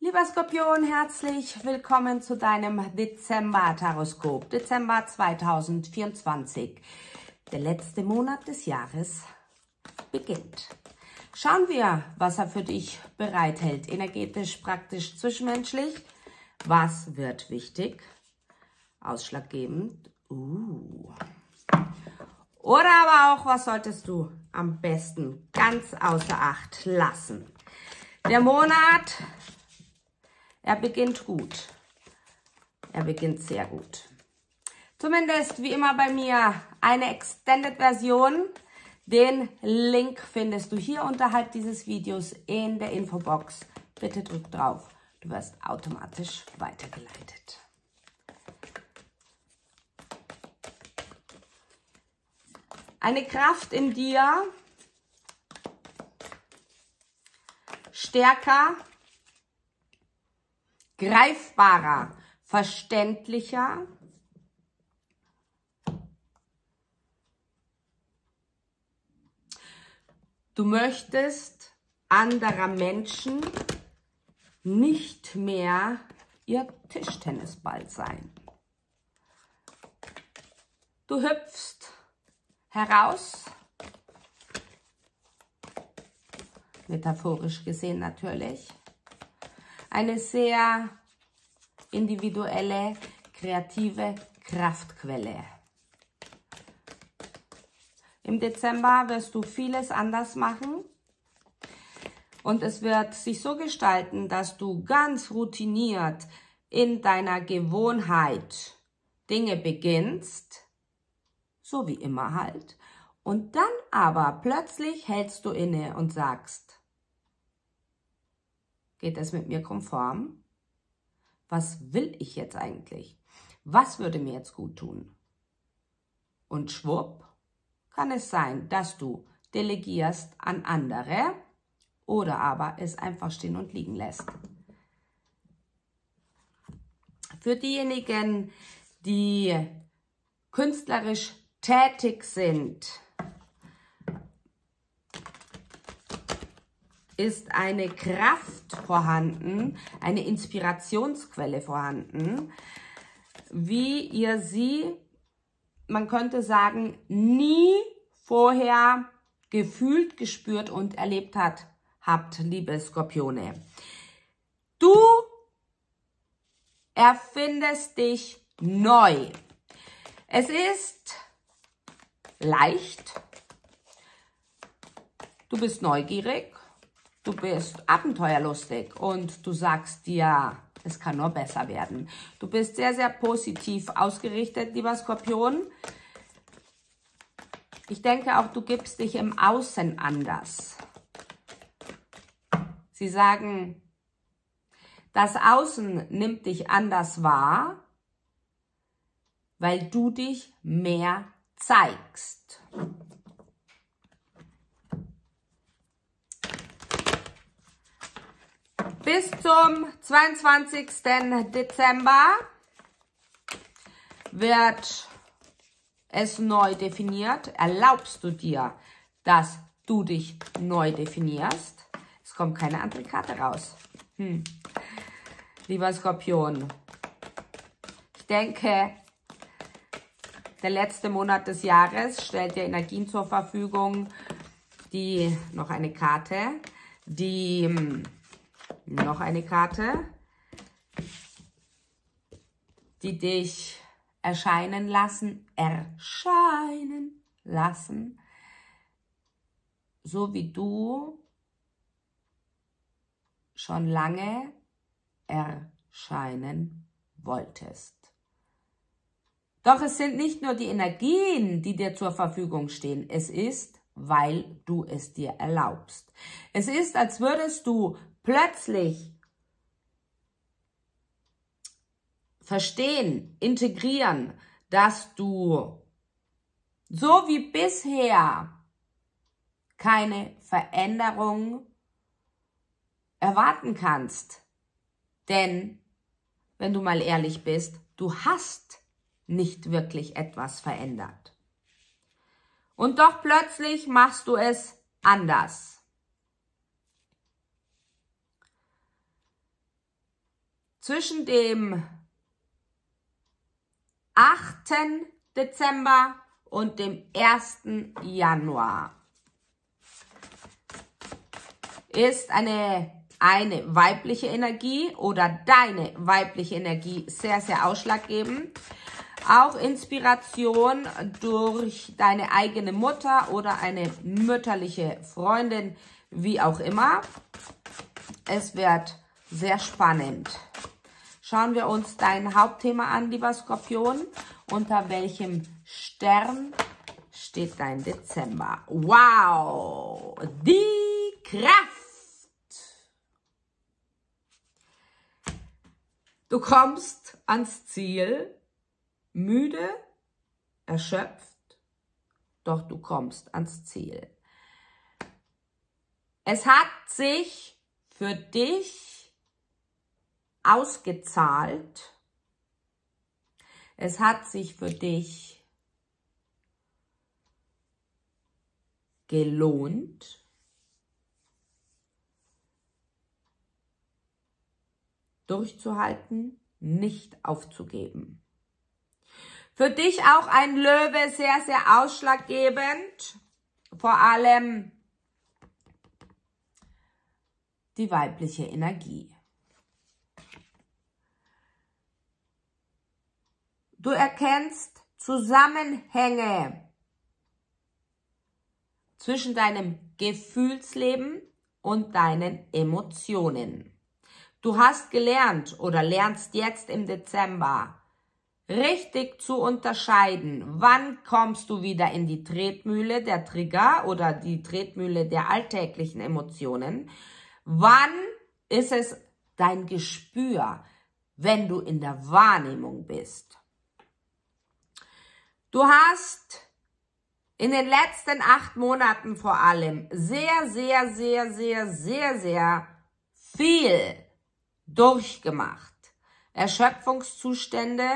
Lieber Skorpion, herzlich willkommen zu deinem Dezember-Taroskop. Dezember 2024. Der letzte Monat des Jahres beginnt. Schauen wir, was er für dich bereithält. Energetisch, praktisch, zwischenmenschlich. Was wird wichtig? Ausschlaggebend. Oder aber auch, was solltest du am besten ganz außer Acht lassen? Der Monat, er beginnt gut. Er beginnt sehr gut. Zumindest wie immer bei mir eine Extended-Version. Den Link findest du hier unterhalb dieses Videos in der Infobox. Bitte drück drauf. Du wirst automatisch weitergeleitet. Eine Kraft in dir, stärker, greifbarer, verständlicher, du möchtest anderer Menschen nicht mehr ihr Tischtennisball sein. Du hüpfst heraus, metaphorisch gesehen natürlich, eine sehr individuelle, kreative Kraftquelle. Im Dezember wirst du vieles anders machen und es wird sich so gestalten, dass du ganz routiniert in deiner Gewohnheit Dinge beginnst, so wie immer halt, und dann aber plötzlich hältst du inne und sagst, geht es mit mir konform? Was will ich jetzt eigentlich? Was würde mir jetzt gut tun? Und schwupp, kann es sein, dass du delegierst an andere oder aber es einfach stehen und liegen lässt. Für diejenigen, die künstlerisch tätig sind, ist eine Kraft vorhanden, eine Inspirationsquelle vorhanden, wie ihr sie, man könnte sagen, nie vorher gefühlt, gespürt und erlebt habt, liebe Skorpione. Du erfindest dich neu. Es ist leicht, du bist neugierig, du bist abenteuerlustig und du sagst dir, es kann nur besser werden. Du bist sehr, sehr positiv ausgerichtet, lieber Skorpion. Ich denke auch, du gibst dich im Außen anders. Sie sagen, das Außen nimmt dich anders wahr, weil du dich mehr zeigst. Bis zum 22. Dezember wird es neu definiert. Erlaubst du dir, dass du dich neu definierst? Es kommt keine andere Karte raus. Lieber Skorpion, ich denke, der letzte Monat des Jahres stellt dir Energien zur Verfügung, die noch eine Karte, die dich erscheinen lassen, so wie du schon lange erscheinen wolltest. Doch es sind nicht nur die Energien, die dir zur Verfügung stehen, es ist, weil du es dir erlaubst. Es ist, als würdest du plötzlich verstehen, integrieren, dass du so wie bisher keine Veränderung erwarten kannst. Denn, wenn du mal ehrlich bist, du hast nicht wirklich etwas verändert. Und doch plötzlich machst du es anders. zwischen dem 8. Dezember und dem 1. Januar ist eine weibliche Energie oder deine weibliche Energie sehr, sehr ausschlaggebend. Auch Inspiration durch deine eigene Mutter oder eine mütterliche Freundin, wie auch immer. Es wird sehr spannend. Schauen wir uns dein Hauptthema an, lieber Skorpion. Unter welchem Stern steht dein Dezember? Wow! Die Kraft! Du kommst ans Ziel, müde, erschöpft, doch du kommst ans Ziel. Es hat sich für dich ausgezahlt. Es hat sich für dich gelohnt. Durchzuhalten, nicht aufzugeben. Für dich auch ein Löwe, sehr, sehr ausschlaggebend. Vor allem die weibliche Energie. Du erkennst Zusammenhänge zwischen deinem Gefühlsleben und deinen Emotionen. Du hast gelernt oder lernst jetzt im Dezember, richtig zu unterscheiden, wann kommst du wieder in die Tretmühle der Trigger oder die Tretmühle der alltäglichen Emotionen. Wann ist es dein Gespür, wenn du in der Wahrnehmung bist? Du hast in den letzten 8 Monaten vor allem sehr, sehr, sehr, sehr, sehr, sehr viel durchgemacht. Erschöpfungszustände,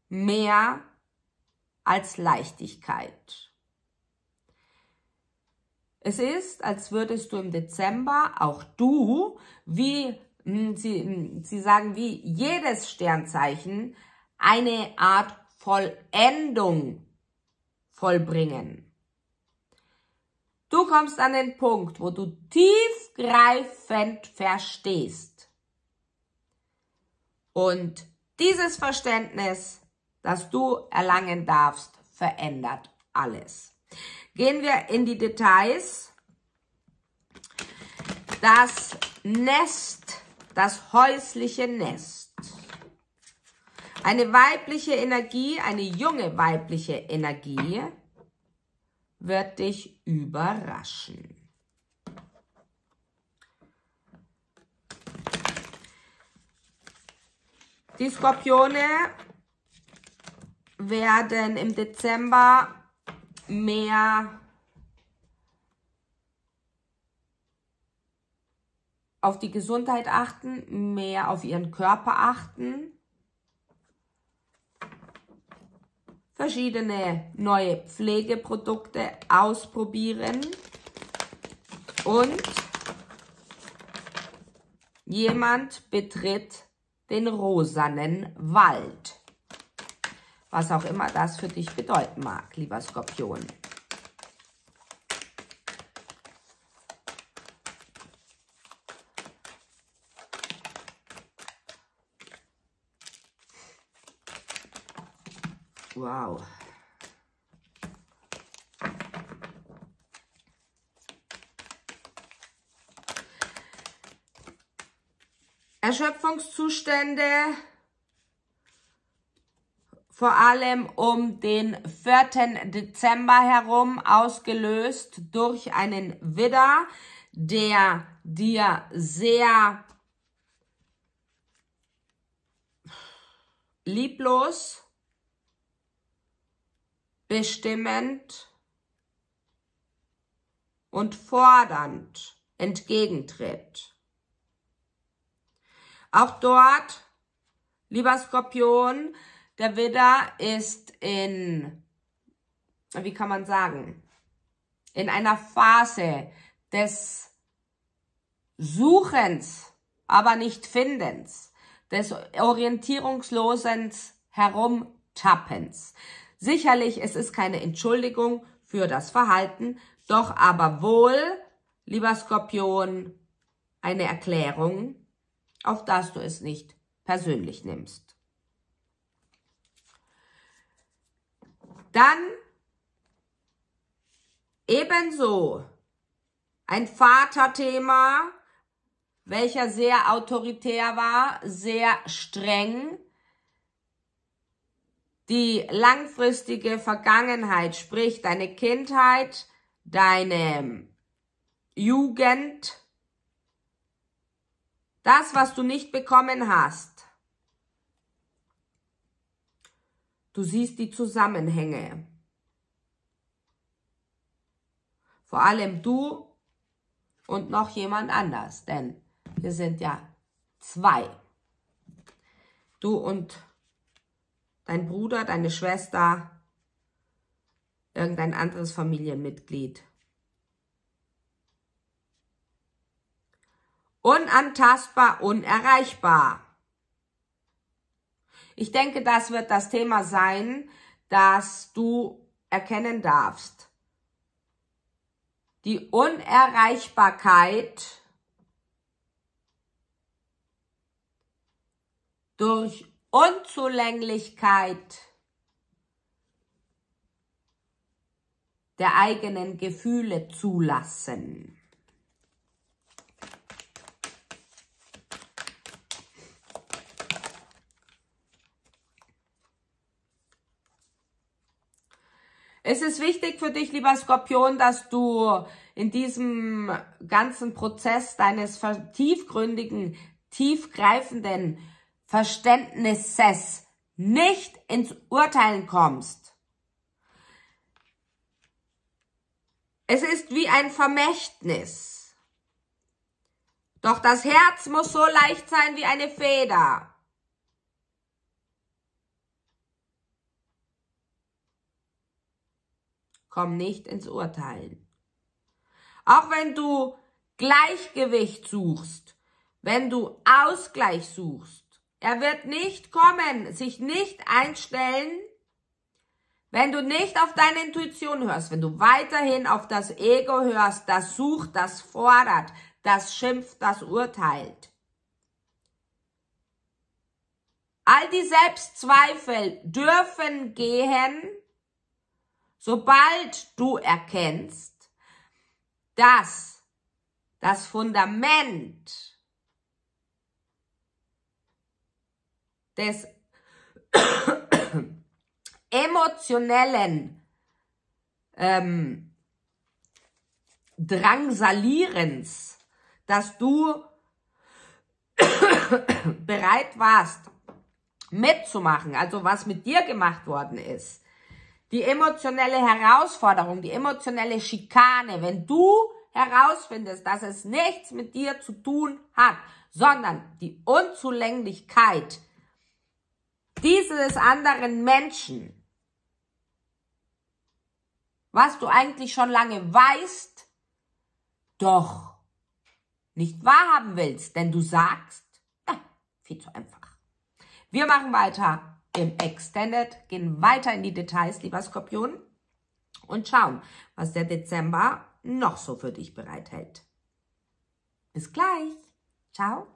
mehr als Leichtigkeit. Es ist, als würdest du im Dezember, auch du, wie sie sagen, wie jedes Sternzeichen, eine Art Vollendung vollbringen. Du kommst an den Punkt, wo du tiefgreifend verstehst. Und dieses Verständnis, das du erlangen darfst, verändert alles. Gehen wir in die Details. Das Nest, das häusliche Nest. Eine weibliche Energie, eine junge weibliche Energie wird dich überraschen. Die Skorpione werden im Dezember mehr auf die Gesundheit achten, mehr auf ihren Körper achten, verschiedene neue Pflegeprodukte ausprobieren und jemand betritt den rosanen Wald. Was auch immer das für dich bedeuten mag, lieber Skorpion. Wow. Erschöpfungszustände, vor allem um den 4. Dezember herum, ausgelöst durch einen Widder, der dir sehr lieblos, bestimmend und fordernd entgegentritt. Auch dort, lieber Skorpion, der Widder ist in, wie kann man sagen, in einer Phase des Suchens aber nicht Findens, des orientierungslosen Herumtappens. Sicherlich, es ist keine Entschuldigung für das Verhalten, doch aber wohl, lieber Skorpion, eine Erklärung, auf dass du es nicht persönlich nimmst. Dann ebenso ein Vaterthema, welcher sehr autoritär war, sehr streng. Die langfristige Vergangenheit, sprich deine Kindheit, deine Jugend, das, was du nicht bekommen hast. Du siehst die Zusammenhänge. Vor allem du und noch jemand anders, denn wir sind ja zwei. Du und dein Bruder, deine Schwester, irgendein anderes Familienmitglied. Unantastbar, unerreichbar. Ich denke, das wird das Thema sein, das du erkennen darfst. Die Unerreichbarkeit durch Unzulänglichkeit der eigenen Gefühle zulassen. Es ist wichtig für dich, lieber Skorpion, dass du in diesem ganzen Prozess deines tiefgründigen, tiefgreifenden Verständnisses nicht ins Urteilen kommst. Es ist wie ein Vermächtnis. Doch das Herz muss so leicht sein wie eine Feder. Komm nicht ins Urteilen. Auch wenn du Gleichgewicht suchst, wenn du Ausgleich suchst, er wird nicht kommen, sich nicht einstellen, wenn du nicht auf deine Intuition hörst, wenn du weiterhin auf das Ego hörst, das sucht, das fordert, das schimpft, das urteilt. All die Selbstzweifel dürfen gehen, sobald du erkennst, dass das Fundament des emotionellen Drangsalierens, dass du bereit warst mitzumachen, also was mit dir gemacht worden ist, die emotionelle Herausforderung, die emotionelle Schikane, wenn du herausfindest, dass es nichts mit dir zu tun hat, sondern die Unzulänglichkeit dieses anderen Menschen, was du eigentlich schon lange weißt, doch nicht wahrhaben willst, denn du sagst, viel zu einfach. Wir machen weiter im Extended, gehen weiter in die Details, lieber Skorpion, und schauen, was der Dezember noch so für dich bereithält. Bis gleich. Ciao.